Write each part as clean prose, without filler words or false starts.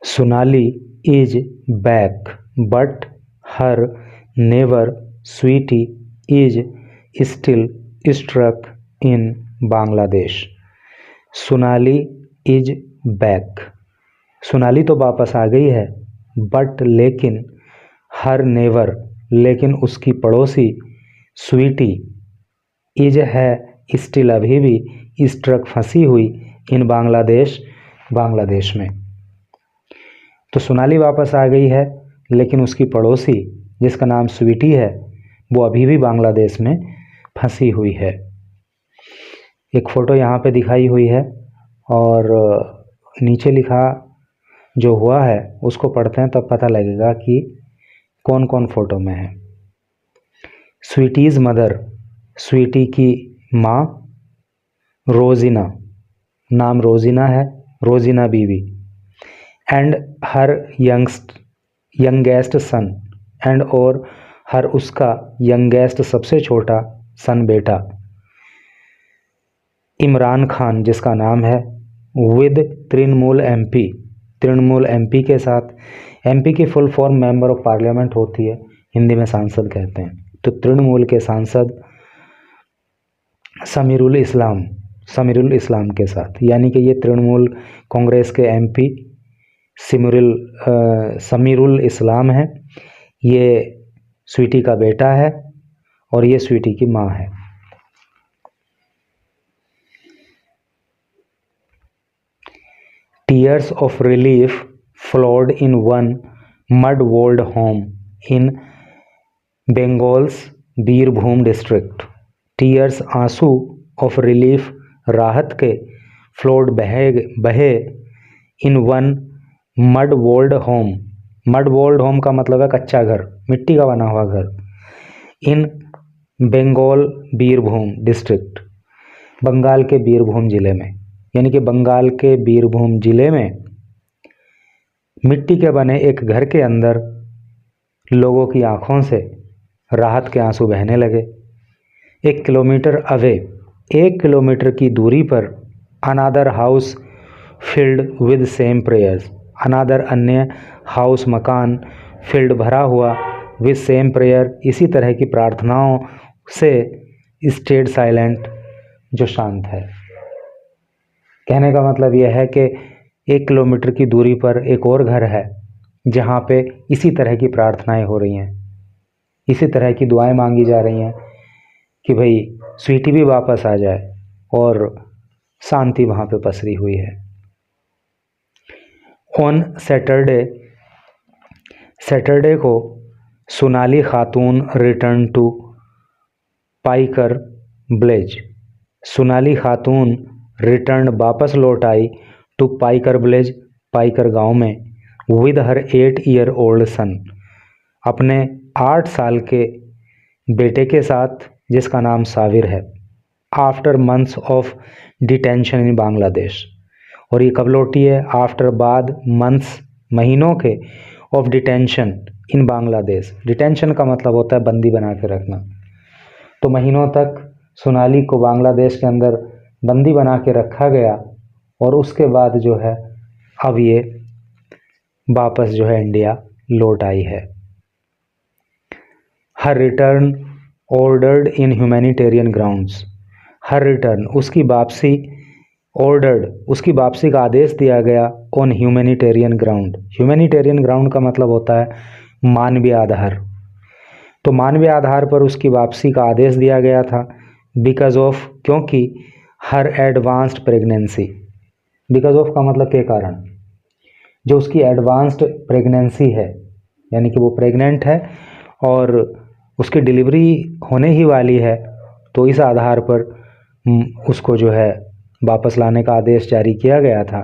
Sonali is back, but her neighbor Sweetie is still stuck in Bangladesh. Sonali is back. Sonali तो वापस आ गई है, बट लेकिन हर नेवर, लेकिन उसकी पड़ोसी स्वीटी इज है स्टिल, अभी भी स्ट्रक, फंसी हुई इन बांग्लादेश, बांग्लादेश में। तो सोनाली वापस आ गई है, लेकिन उसकी पड़ोसी जिसका नाम स्वीटी है वो अभी भी बांग्लादेश में फंसी हुई है। एक फ़ोटो यहाँ पे दिखाई हुई है और नीचे लिखा जो हुआ है उसको पढ़ते हैं तब पता लगेगा कि कौन कौन फ़ोटो में है। स्वीटीज़ मदर, स्वीटी की माँ रोज़िना, नाम रोज़िना है, रोज़िना बीवी, and her youngest son, and और हर उसका यंगेस्ट सबसे छोटा सन बेटा इमरान खान जिसका नाम है, with Trinamool MP, Trinamool MP के साथ। एमपी की full form member of parliament होती है, हिंदी में सांसद कहते हैं। तो तृणमूल के सांसद समीरुल इस्लाम के साथ, यानी कि ये तृणमूल कांग्रेस के एमपी समीरुल इस्लाम है। ये स्वीटी का बेटा है और ये स्वीटी की माँ है। Tears of relief flowed in one mud-walled home in Bengal's Birbhum district. Tears, आंसू, ऑफ रिलीफ, राहत के, फ्लोड, बहे in one mud walled home. Mud walled home का मतलब है कच्चा घर, मिट्टी का बना हुआ घर। इन बंगाल बीरभूम डिस्ट्रिक्ट, बंगाल के बीरभूम जिले में, यानी कि बंगाल के बीरभूम जिले में मिट्टी के बने एक घर के अंदर लोगों की आंखों से राहत के आंसू बहने लगे। 1 किलोमीटर अवे, 1 किलोमीटर की दूरी पर another house filled with same prayers, another अन्य हाउस मकान, फिल्ड भरा हुआ, विद सेम प्रेयर इसी तरह की प्रार्थनाओं से, स्टेड साइलेंट जो शांत है। कहने का मतलब यह है कि 1 किलोमीटर की दूरी पर एक और घर है जहाँ पे इसी तरह की प्रार्थनाएं हो रही हैं, इसी तरह की दुआएं मांगी जा रही हैं कि भाई स्वीटी भी वापस आ जाए, और शांति वहाँ पे पसरी हुई है। ऑन सैटरडे को सोनाली खातून return to पाइकर village. Sonali Khatoon return, वापस लौट आई, टू पाइकर विलेज, पाइकर गांव में, with her 8 year old son, अपने 8 साल के बेटे के साथ जिसका नाम साविर है। आफ्टर मंथ्स ऑफ डिटेंशन इन बांग्लादेश, और ये कब लौटी है? आफ्टर, बाद, मंथ्स, महीनों के, of detention in Bangladesh. Detention का मतलब होता है बंदी बना के रखना। तो महीनों तक सोनाली को बांग्लादेश के अंदर बंदी बना के रखा गया, और उसके बाद जो है अब ये वापस जो है इंडिया लौट आई है। Her return ordered in humanitarian grounds, her return, उसकी वापसी, ऑर्डर्ड, उसकी वापसी का आदेश दिया गया, on humanitarian ground. Humanitarian ground का मतलब होता है मानवीय आधार। तो मानवीय आधार पर उसकी वापसी का आदेश दिया गया था। बिकॉज ऑफ, क्योंकि, हर एडवांस्ड प्रेगनेंसी। बिकॉज ऑफ का मतलब के कारण, जो उसकी एडवांस्ड प्रेगनेंसी है, यानी कि वो प्रेग्नेंट है और उसकी डिलीवरी होने ही वाली है, तो इस आधार पर उसको जो है वापस लाने का आदेश जारी किया गया था।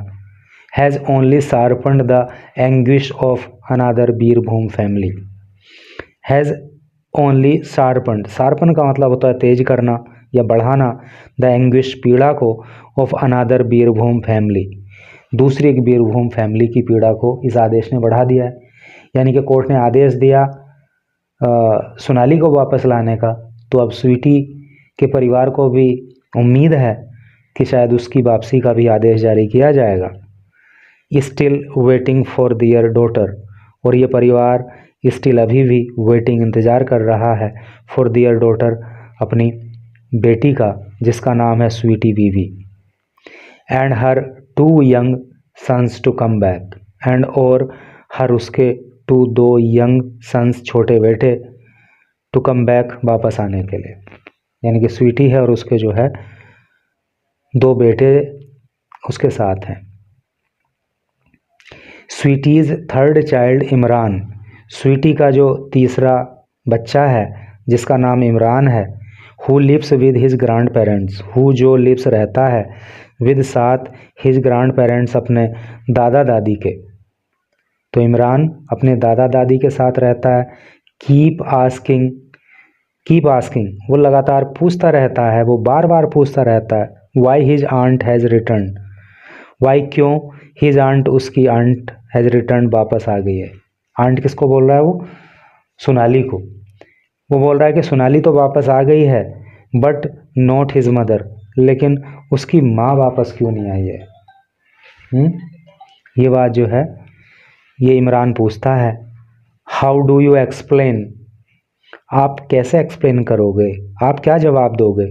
Has only sharpened the anguish of another Birbhum family. Has only sharpened, sharpen का मतलब होता है तेज करना या बढ़ाना, द एंग्विश, पीड़ा को, ऑफ अनादर बीरभूम फैमिली, दूसरी एक बीरभूम फैमिली की पीड़ा को इस आदेश ने बढ़ा दिया है। यानी कि कोर्ट ने आदेश दिया सोनाली को वापस लाने का, तो अब स्वीटी के परिवार को भी उम्मीद है कि शायद उसकी वापसी का भी आदेश जारी किया जाएगा। Still waiting for their daughter, और ये परिवार स्टिल अभी भी वेटिंग इंतज़ार कर रहा है फॉर दियर डॉटर अपनी बेटी का जिसका नाम है Sweety Bibi. And her 2 young sons to come back, and और हर उसके 2 यंग सन्स छोटे बेटे टू कम बैक वापस आने के लिए, यानी कि स्वीटी है और उसके जो है 2 बेटे उसके साथ हैं। स्वीटीज़ थर्ड चाइल्ड इमरान, स्वीटी का जो तीसरा बच्चा है जिसका नाम इमरान है। Who lives with his grandparents, who जो लिव्स रहता है विद साथ हिज ग्रांड पेरेंट्स अपने दादा दादी के, तो इमरान अपने दादा दादी के साथ रहता है। कीप आस्किंग, कीप आस्किंग वो लगातार पूछता रहता है, वो बार बार पूछता रहता है। Why his aunt has return, why क्यों, हिज आंट उसकी आंट हैज़ रिटर्न वापस आ गई है। आंट किसको बोल रहा है वो? सोनाली को। वो बोल रहा है कि सोनाली तो वापस आ गई है बट नॉट हिज मदर, लेकिन उसकी माँ वापस क्यों नहीं आई है? ये बात जो है ये इमरान पूछता है। हाउ डू यू एक्सप्लेन, आप कैसे एक्सप्लेन करोगे, आप क्या जवाब दोगे?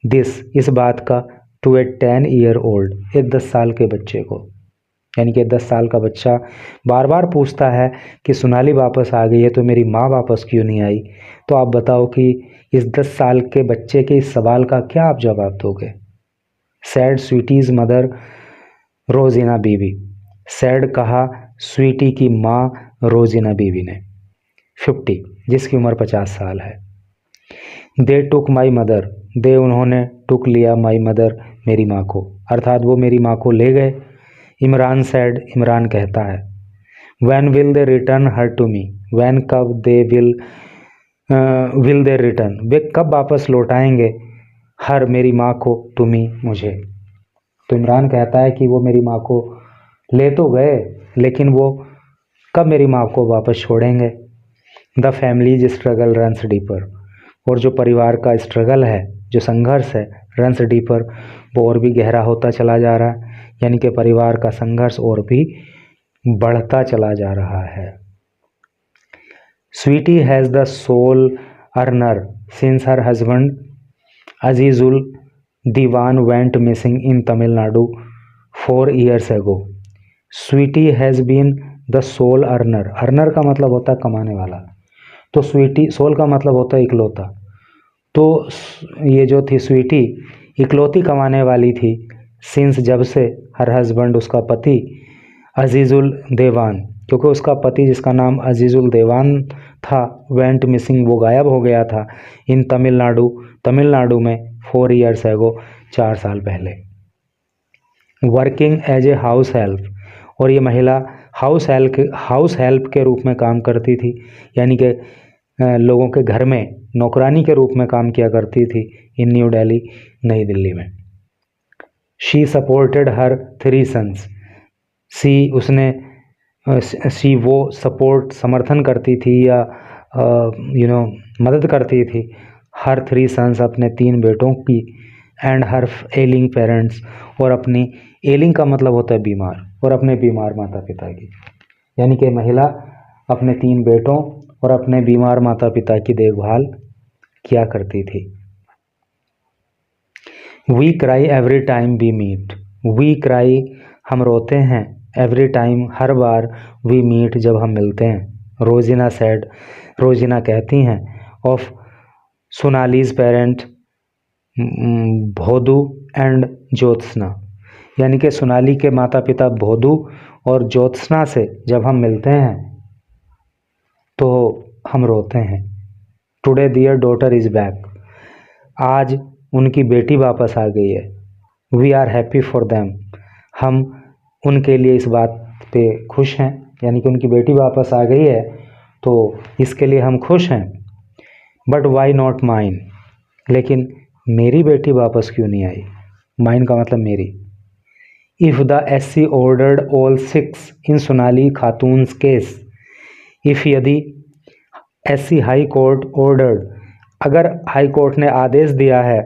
दिस, इस बात का, टू ए 10 ईयर ओल्ड, एक 10 साल के बच्चे को, यानी कि 10 साल का बच्चा बार बार पूछता है कि सोनाली वापस आ गई है तो मेरी माँ वापस क्यों नहीं आई। तो आप बताओ कि इस 10 साल के बच्चे के इस सवाल का क्या आप जवाब दोगे? सैड स्वीटीज़ मदर रोजीना बीवी, सैड कहा स्वीटी की माँ रोजीना बीवी ने। 50, जिसकी उम्र 50 साल है। दे टुक माई मदर, दे उन्होंने, टुक लिया, माई मदर मेरी माँ को, अर्थात वो मेरी माँ को ले गए। इमरान सैड, इमरान कहता है। When will they return her to me, when कब, दे विल दे रिटर्न वे कब वापस लौटाएंगे, हर मेरी माँ को, टू मी मुझे। तो इमरान कहता है कि वो मेरी माँ को ले तो गए लेकिन वो कब मेरी माँ को वापस छोड़ेंगे। The families struggle runs deeper, और जो परिवार का स्ट्रगल है, जो संघर्ष है, रन्स डीपर वो और भी गहरा होता चला जा रहा है, यानी कि परिवार का संघर्ष और भी बढ़ता चला जा रहा है। Sweety has the sole earner since her husband Azizul Dewan went missing in Tamil Nadu 4 years ago। Sweety has been the sole earner, earner का मतलब होता है कमाने वाला, तो स्वीटी, सोल का मतलब होता है इकलौता, तो ये जो थी स्वीटी इकलौती कमाने वाली थी। सिंस जब से, हर हस्बैंड उसका पति, अजीज़ुल देवान क्योंकि उसका पति जिसका नाम अजीज़ुल देवान था, वेंट मिसिंग वो गायब हो गया था, इन तमिलनाडु, तमिलनाडु में 4 years ago 4 साल पहले। Working as a house help, और ये महिला हाउस हेल्प के रूप में काम करती थी, यानी कि लोगों के घर में नौकरानी के रूप में काम किया करती थी इन न्यू दिल्ली, नई दिल्ली में। शी सपोर्टेड हर 3 sons, सी उसने, सी वो सपोर्ट समर्थन करती थी या मदद करती थी, हर 3 sons अपने 3 बेटों की, एंड हर एलिंग पेरेंट्स, और अपनी, एलिंग का मतलब होता है बीमार, और अपने बीमार माता पिता की, यानी कि महिला अपने 3 बेटों और अपने बीमार माता पिता की देखभाल किया करती थी। We cry every time we meet, we cry हम रोते हैं, एवरी टाइम हर बार, वी मीट जब हम मिलते हैं। रोजीना सैड, रोजीना कहती हैं, of Sonali's parent Bhodu and Jyotsna, यानी कि सोनाली के माता पिता भोदू और ज्योत्सना से जब हम मिलते हैं तो हम रोते हैं। Today their daughter is back, आज उनकी बेटी वापस आ गई है। We are happy for them, हम उनके लिए इस बात पे खुश हैं, यानी कि उनकी बेटी वापस आ गई है तो इसके लिए हम खुश हैं। बट वाई नॉट माइन, लेकिन मेरी बेटी वापस क्यों नहीं आई? माइन का मतलब मेरी। If the SC ordered all 6 in Sonali Khatun's case, if यदि SC हाई कोर्ट ऑर्डर्ड, अगर हाई कोर्ट ने आदेश दिया है,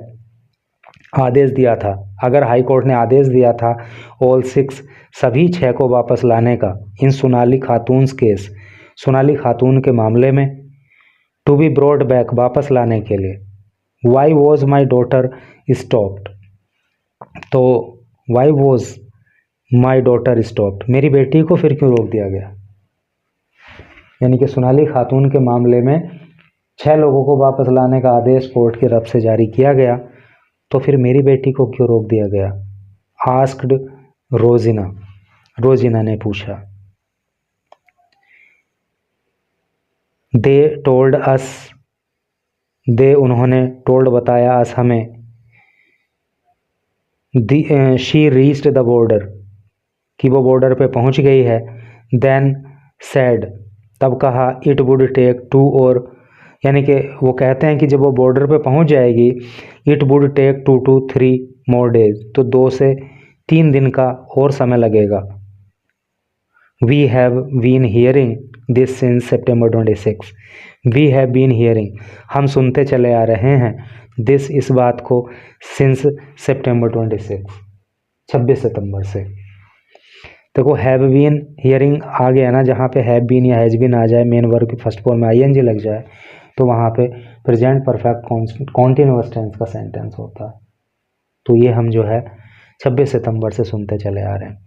आदेश दिया था, अगर हाई कोर्ट ने आदेश दिया था ऑल 6 सभी 6 को वापस लाने का इन सोनाली खातून केस सोनाली खातून के मामले में टू बी ब्रॉड बैक वापस लाने के लिए why was my daughter stopped, तो why was my daughter stopped मेरी बेटी को फिर क्यों रोक दिया गया। यानी कि सोनाली खातून के मामले में 6 लोगों को वापस लाने का आदेश कोर्ट की तरफ से जारी किया गया, तो फिर मेरी बेटी को क्यों रोक दिया गया। आस्क्ड रोजिना ने पूछा। दे टोल्ड अस उन्होंने टोल्ड बताया अस हमें शी रीच्ड द बॉर्डर कि वो बॉर्डर पे पहुंच गई है। देन सैड तब कहा इट वुड टेक 2 और यानी कि वो कहते हैं कि जब वो बॉर्डर पे पहुंच जाएगी it would take 2 to 3 more days, तो 2 से 3 दिन का और समय लगेगा। We have been hearing this since September 26। We have been hearing हम सुनते चले आ रहे हैं दिस इस बात को सिंस September 26 सितंबर से। देखो हैव बीन हियरिंग आ गया ना, जहाँ पे हैव बीन या हैज बीन आ जाए मेन वर्ब की फर्स्ट फॉर्म में आईएनजी लग जाए तो वहाँ पे प्रेजेंट परफेक्ट कॉन्टिन्यूअस टेंस का सेंटेंस होता है। तो ये हम जो है 26 सितंबर से सुनते चले आ रहे हैं।